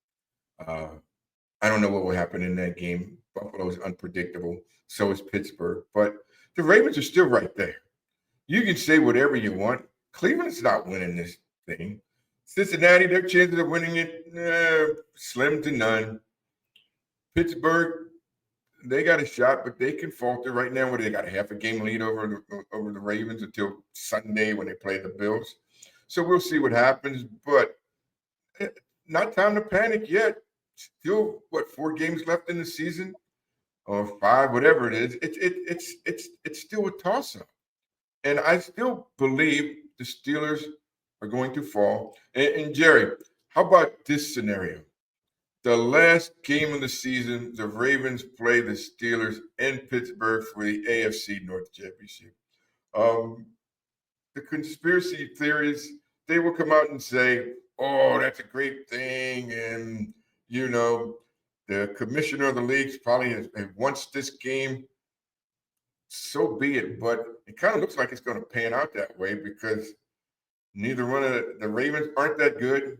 I don't know what will happen in that game. Buffalo is unpredictable. So is Pittsburgh. But the Ravens are still right there. You can say whatever you want. Cleveland's not winning this thing. Cincinnati, their chances of winning it, slim to none. Pittsburgh, they got a shot, but they can falter right now where they got a half a game lead over the Ravens until Sunday when they play the Bills. So we'll see what happens, but not time to panic yet. Still, 4 games left in the season, or 5, whatever it is. It's still a toss-up, and I still believe the Steelers are going to fall. And Jerry, how about this scenario? The last game of the season, the Ravens play the Steelers in Pittsburgh for the AFC North Championship. The conspiracy theories, they will come out and say, oh, that's a great thing. And, the commissioner of the leagues probably has wants this game. So be it. But it kind of looks like it's going to pan out that way because neither one of the Ravens aren't that good,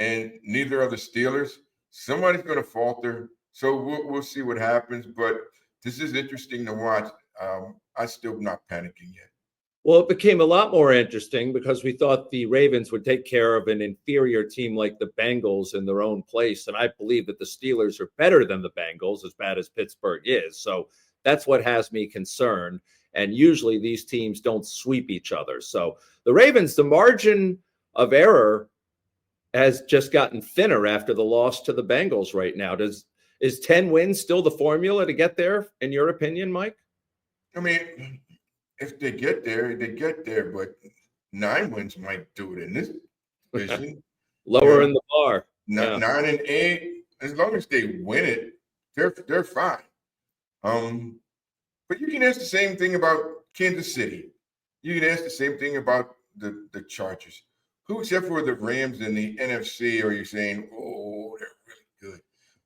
and neither are the Steelers. Somebody's going to falter. So we'll see what happens. But this is interesting to watch. I'm still not panicking yet. Well, it became a lot more interesting because we thought the Ravens would take care of an inferior team like the Bengals in their own place. And I believe that the Steelers are better than the Bengals, as bad as Pittsburgh is. So that's what has me concerned. And usually these teams don't sweep each other. So the Ravens, the margin of error has just gotten thinner after the loss to the Bengals right now. Is 10 wins still the formula to get there, in your opinion, Mike? I mean, if they get there, they get there, but 9 wins might do it in this division. Lower in the bar. 9 and 8, as long as they win it, they're fine. But you can ask the same thing about Kansas City. You can ask the same thing about the Chargers. Who, except for the Rams in the NFC, are you saying, oh, they're really good?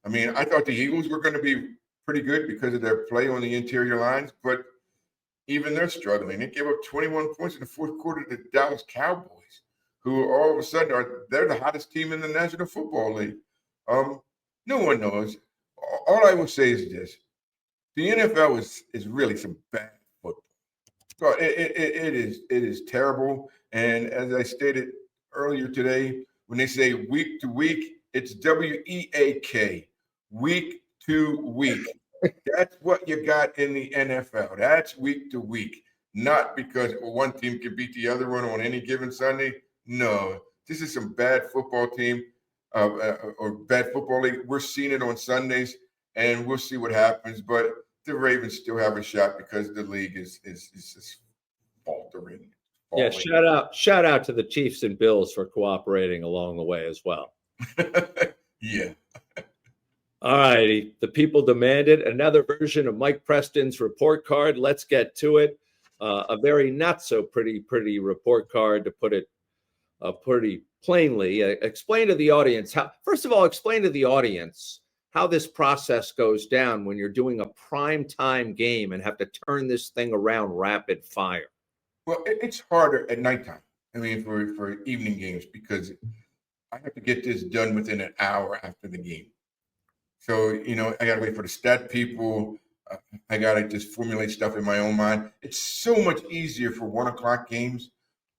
I mean, I thought the Eagles were going to be pretty good because of their play on the interior lines, but even they're struggling. They gave up 21 points in the fourth quarter to the Dallas Cowboys, who all of a sudden they're the hottest team in the National Football League. No one knows. All I will say is this: the NFL is really some bad football. So it is terrible. And as I stated earlier today, when they say week to week, it's WEAK, week to week. That's what you got in the NFL. That's week to week, not because one team can beat the other one on any given Sunday. No, this is some bad football team or bad football league. We're seeing it on Sundays, and we'll see what happens. But the Ravens still have a shot because the league is just faltering. Yeah, shout out to the Chiefs and Bills for cooperating along the way as well. Yeah. All righty. The people demanded another version of Mike Preston's report card. Let's get to it. A very not so pretty report card, to put it pretty plainly. Explain to the audience explain to the audience how this process goes down when you're doing a prime time game and have to turn this thing around rapid fire. Well, it's harder at nighttime. I mean, for evening games, because I have to get this done within an hour after the game. So, I got to wait for the stat people. I got to just formulate stuff in my own mind. It's so much easier for 1 o'clock games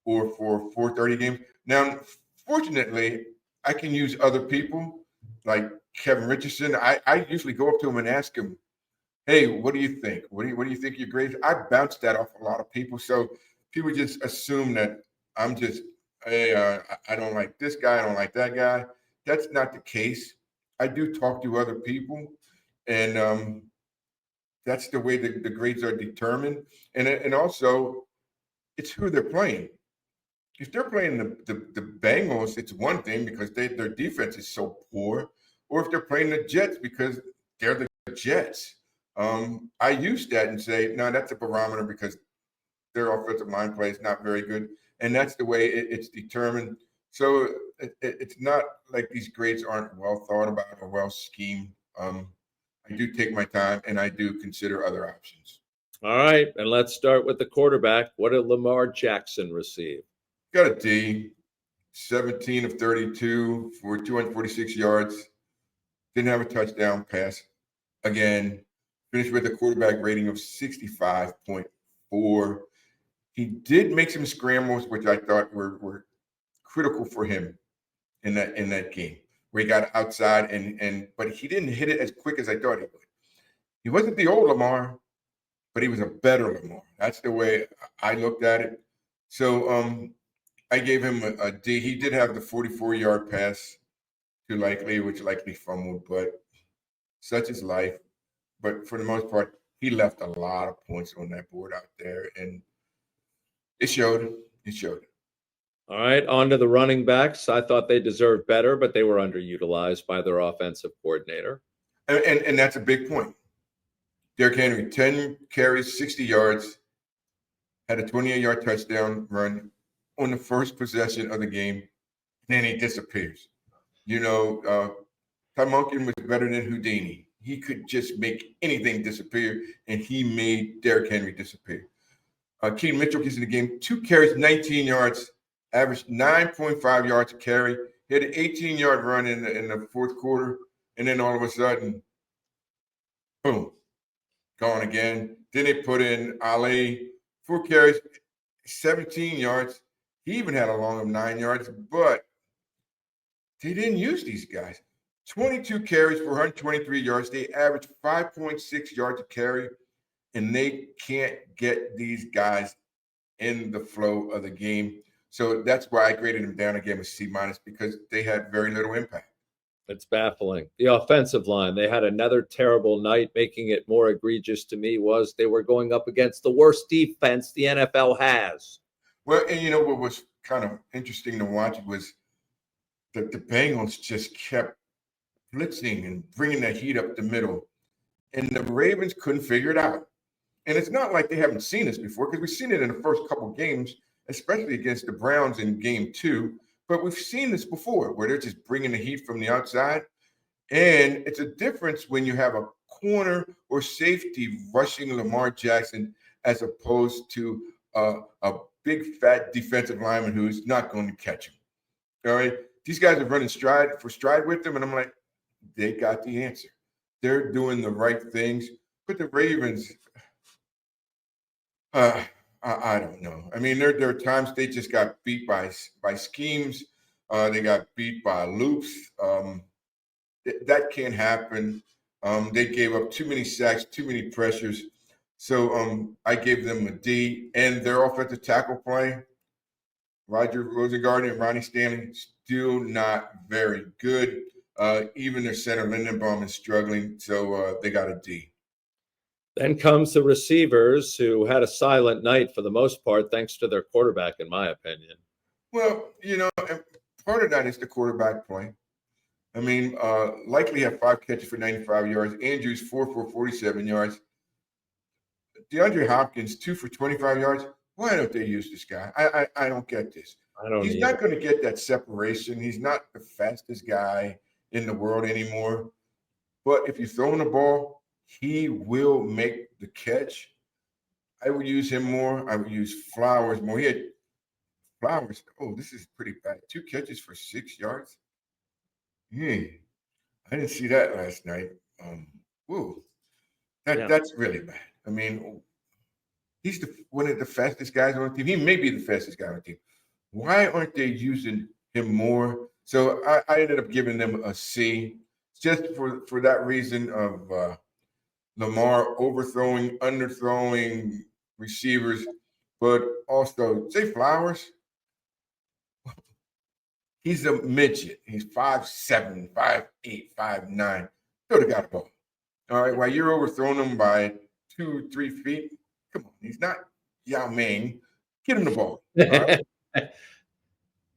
or for 4:30 games. Now, fortunately, I can use other people like Kevin Richardson. I usually go up to him and ask him, hey, what do you think? What do you think your grades? I bounce that off a lot of people. So people just assume that I'm just, hey, I don't like this guy. I don't like that guy. That's not the case. I do talk to other people, and that's the way the grades are determined. And also, it's who they're playing. If they're playing the Bengals, it's one thing because their defense is so poor. Or if they're playing the Jets because they're the Jets. I use that and say, no, that's a barometer because their offensive line play is not very good. And that's the way it's determined. So it's not like these grades aren't well thought about or well schemed. I do take my time and I do consider other options. All right. And let's start with the quarterback. What did Lamar Jackson receive? Got a D, 17 of 32 for 246 yards. Didn't have a touchdown pass. Again, finished with a quarterback rating of 65.4. He did make some scrambles, which I thought were critical for him in that game, where he got outside but he didn't hit it as quick as I thought he would. He wasn't the old Lamar, but he was a better Lamar. That's the way I looked at it. So I gave him a D. He did have the 44-yard pass to Likely, which Likely fumbled, but such is life. But for the most part, he left a lot of points on that board out there, and it showed. It showed. All right, on to the running backs. I thought they deserved better, but they were underutilized by their offensive coordinator. And that's a big point. Derrick Henry, 10 carries, 60 yards, had a 28-yard touchdown run on the first possession of the game. Then he disappears. Ty Monken was better than Houdini. He could just make anything disappear, and he made Derrick Henry disappear. Keaton Mitchell gets in the game, 2 carries, 19 yards, averaged 9.5 yards a carry. He had an 18-yard run in the fourth quarter, and then all of a sudden, boom, gone again. Then they put in Ali, 4 carries, 17 yards. He even had a long of 9 yards, but they didn't use these guys. 22 carries for 123 yards. They averaged 5.6 yards a carry, and they can't get these guys in the flow of the game. So that's why I graded them down. I gave them a C- because they had very little impact. It's baffling. The offensive line, they had another terrible night. Making it more egregious to me was they were going up against the worst defense the NFL has. Well, and you know what was kind of interesting to watch was that the Bengals just kept blitzing and bringing that heat up the middle, and the Ravens couldn't figure it out. And it's not like they haven't seen this before, because we've seen it in the first couple games, especially against the Browns in game 2. But we've seen this before, where they're just bringing the heat from the outside. And it's a difference when you have a corner or safety rushing Lamar Jackson as opposed to a big, fat defensive lineman who's not going to catch him. All right? These guys are running stride with them, and I'm like, they got the answer. They're doing the right things. But the Ravens, I don't know. I mean, there are times they just got beat by schemes. They got beat by loops. That can't happen. They gave up too many sacks, too many pressures. So I gave them a D. And their offensive tackle play, Roger Rosengarten and Ronnie Stanley, still not very good. Even their center, Lindenbaum, is struggling. So they got a D. Then comes the receivers, who had a silent night for the most part, thanks to their quarterback, in my opinion. Well, you know, part of that is the quarterback play. I mean, Likely had 5 catches for 95 yards. Andrews, 4 for 47 yards. DeAndre Hopkins, 2 for 25 yards. Why don't they use this guy? I don't get this. He's not going to get that separation. He's not the fastest guy in the world anymore. But if you throw him the ball, he will make the catch. I would use him more. I would use Flowers more. He had Flowers. Oh, this is pretty bad. 2 catches for 6 yards. I didn't see that last night. That's really bad. I mean, he's one of the fastest guys on the team. He may be the fastest guy on the team. Why aren't they using him more? So I ended up giving them a C, just for that reason of Lamar overthrowing, underthrowing receivers, but also say Flowers. He's a midget. He's 5'7", 5'8", 5'9". Throw the guy the ball. All right, while you're overthrowing him by 2-3 feet, come on. He's not Yao Ming. Get him the ball. All right?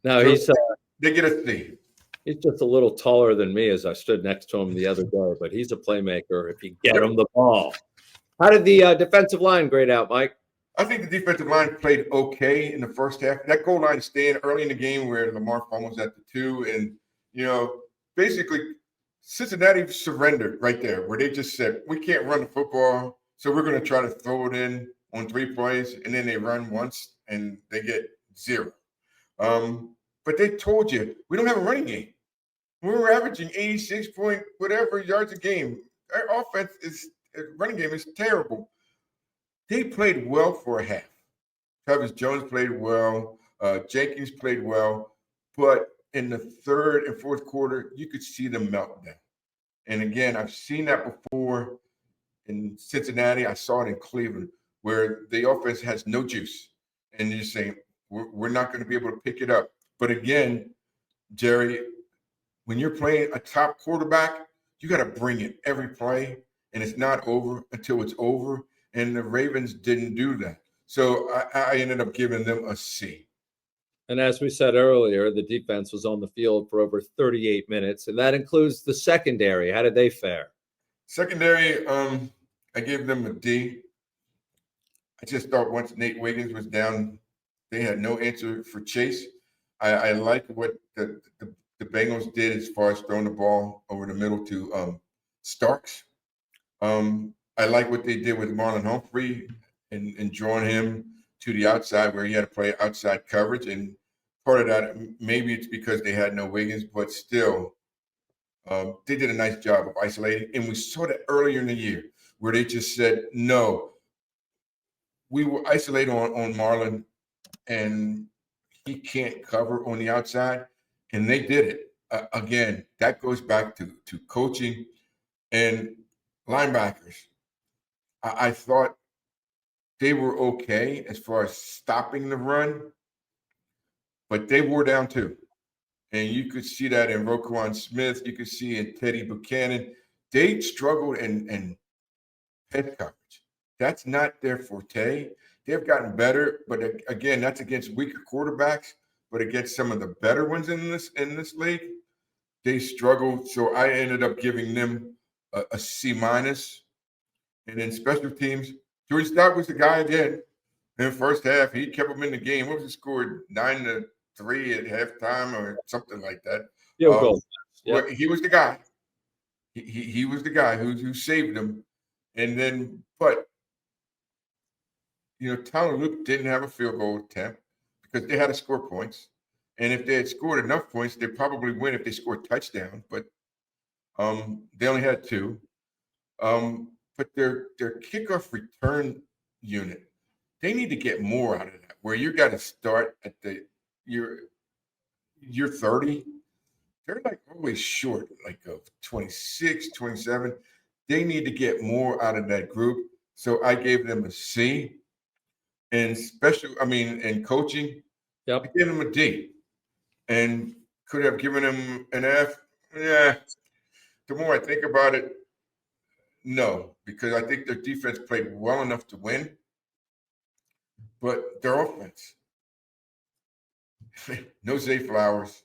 No, so they get a C. He's just a little taller than me, as I stood next to him the other day, but he's a playmaker if you get him the ball. How did the defensive line grade out, Mike? I think the defensive line played okay in the first half. That goal line stand early in the game where Lamar fumbles at the 2, and, you know, basically Cincinnati surrendered right there, where they just said, we can't run the football, so we're going to try to throw it in on 3 plays, and then they run once, and they get 0. But they told you, we don't have a running game. We were averaging 86 point whatever yards a game. Our running game is terrible. They played well for a half. Travis Jones played well. Jenkins played well. But in the third and fourth quarter, you could see the meltdown. And again, I've seen that before in Cincinnati. I saw it in Cleveland, where the offense has no juice. And you're saying, we're not going to be able to pick it up. But again, Jerry, when you're playing a top quarterback, you got to bring it every play. And it's not over until it's over. And the Ravens didn't do that. So I ended up giving them a C. And as we said earlier, the defense was on the field for over 38 minutes, and that includes the secondary. How did they fare? Secondary, I gave them a D. I just thought once Nate Wiggins was down, they had no answer for Chase. I like what the Bengals did as far as throwing the ball over the middle to Starks. I like what they did with Marlon Humphrey and drawing him to the outside where he had to play outside coverage. And part of that, maybe it's because they had no Wiggins, but still, they did a nice job of isolating. And we saw that earlier in the year where they just said, no, we will isolate on Marlon and he can't cover on the outside, and they did it. Again, that goes back to coaching and linebackers. I thought they were okay as far as stopping the run, but they wore down too. And you could see that in Roquan Smith. You could see in Teddy Buchanan. They struggled in head coverage. That's not their forte. They've gotten better, but again, that's against weaker quarterbacks. But against some of the better ones in this league, they struggled. So I ended up giving them a C minus. And then special teams, George Stout was the guy again. In the first half, he kept them in the game. What was the score? 9-3 at halftime or something like that. Field goal. Well, he was the guy. He was the guy who saved them. And then, but Tyler Luke didn't have a field goal attempt because they had to score points. And if they had scored enough points, they'd probably win if they scored touchdown. But they only had 2. But their kickoff return unit, they need to get more out of that. Where you got to start at you're 30. They're like always short, like of 26, 27. They need to get more out of that group. So I gave them a C. And in coaching, I gave them a D. And could have given them an F. Yeah. The more I think about it, no, because I think their defense played well enough to win. But their offense, no Zay Flowers,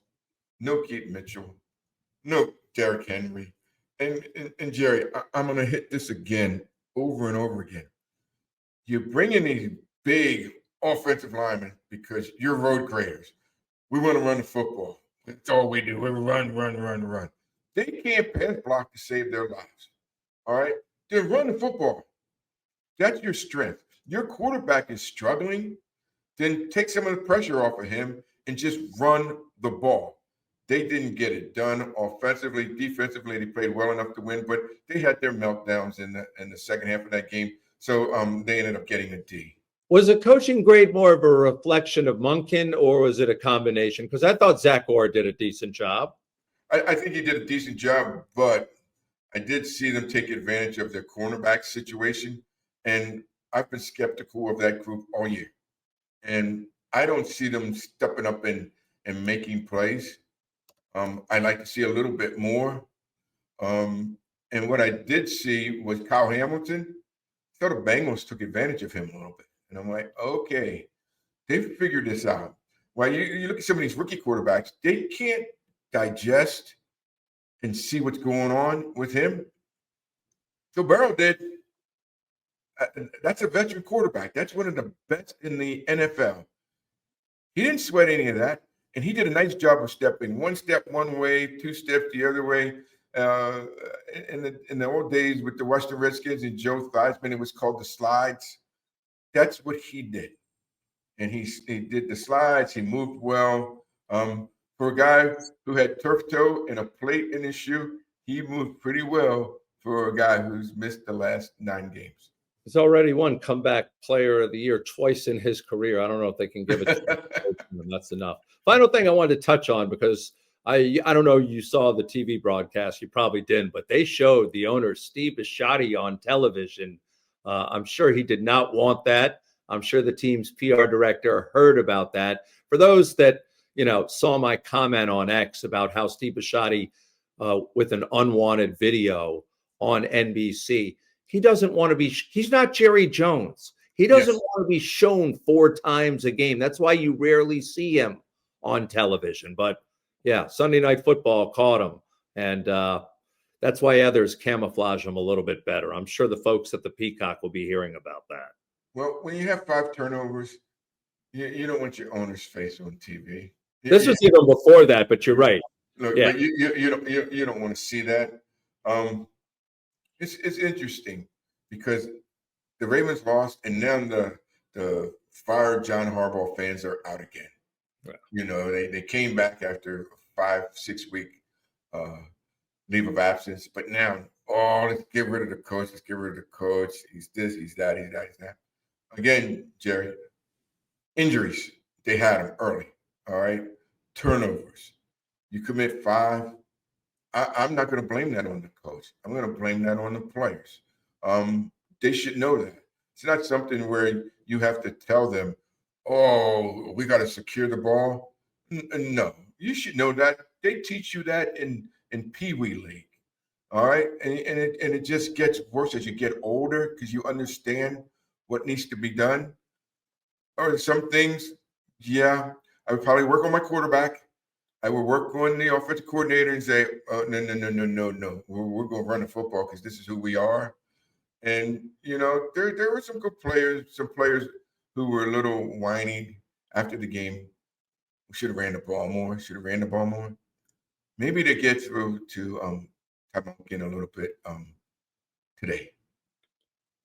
no Keith Mitchell, no Derrick Henry. And Jerry, I'm going to hit this again over and over again. You bring in these big offensive linemen because you're road graders. We want to run the football. That's all we do. We run. They can't pass block to save their lives. All right? Then run the football. That's your strength. Your quarterback is struggling, then take some of the pressure off of him and just run the ball. They didn't get it done offensively. Defensively, they played well enough to win, but they had their meltdowns in the second half of that game. So they ended up getting a D. Was the coaching grade more of a reflection of Monken, or was it a combination? Because I thought Zach Orr did a decent job. I think he did a decent job, but I did see them take advantage of their cornerback situation, and I've been skeptical of that group all year. And I don't see them stepping up and making plays. I'd like to see a little bit more. And what I did see was Kyle Hamilton. I thought the Bengals took advantage of him a little bit. And I'm like, okay, they've figured this out. While you look at some of these rookie quarterbacks, they can't digest and see what's going on with him. So Burrow did. That's a veteran quarterback. That's one of the best in the NFL. He didn't sweat any of that, and he did a nice job of stepping one step one way, 2 steps the other way. In the old days with the Washington Redskins and Joe Theismann, it was called the slides. That's what he did, and he did the slides. He moved well. For a guy who had turf toe and a plate in his shoe, he moved pretty well for a guy who's missed the last 9 games. He's already won comeback player of the year twice in his career. I don't know if they can give it to him. That's enough. Final thing I wanted to touch on, because I don't know, you saw the TV broadcast. You probably didn't, but they showed the owner, Steve Bisciotti, on television. I'm sure he did not want that. I'm sure the team's PR director heard about that. For those that, saw my comment on X about how Steve Bisciotti, with an unwanted video on NBC, he doesn't want to be, he's not Jerry Jones. He doesn't want to be shown 4 times a game. That's why you rarely see him on television. But yeah, Sunday Night Football caught him. And that's why others camouflage him a little bit better. I'm sure the folks at the Peacock will be hearing about that. Well, when you have 5 turnovers, you don't want your owner's face on TV. This was even before that, but you're right. Look, yeah. But you don't want to see that. It's interesting because the Ravens lost, and now the fired John Harbaugh fans are out again. Right. They came back after a 5-6 week leave of absence, but now, let's get rid of the coach. Let's get rid of the coach. He's this, he's that, he's that, he's that. Again, Jerry, injuries. they had them early. All right. Turnovers. You commit 5. I'm not going to blame that on the coach. I'm going to blame that on the players. They should know that. It's not something where you have to tell them, oh, we got to secure the ball. No, you should know that. They teach you that in Pee Wee League. All right. And it just gets worse as you get older because you understand what needs to be done. Or some things, yeah, I would probably work on my quarterback. I would work on the offensive coordinator and say, oh, no. We're going to run the football because this is who we are. And, there were some good players, some players who were a little whiny after the game. We should have ran the ball more. Maybe they get through to again a little bit today.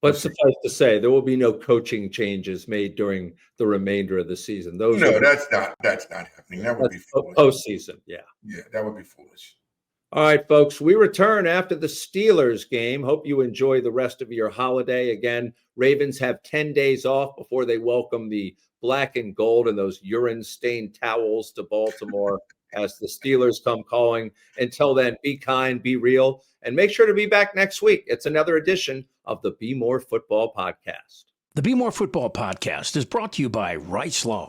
But suffice to say, there will be no coaching changes made during the remainder of the season. That's not happening. That would be foolish. Postseason, yeah. Yeah, that would be foolish. All right, folks, we return after the Steelers game. Hope you enjoy the rest of your holiday. Again, Ravens have 10 days off before they welcome the black and gold and those urine-stained towels to Baltimore as the Steelers come calling. Until then, be kind, be real, and make sure to be back next week. It's another edition of the Bmore Football Podcast. The Bmore Football Podcast is brought to you by Rice Law.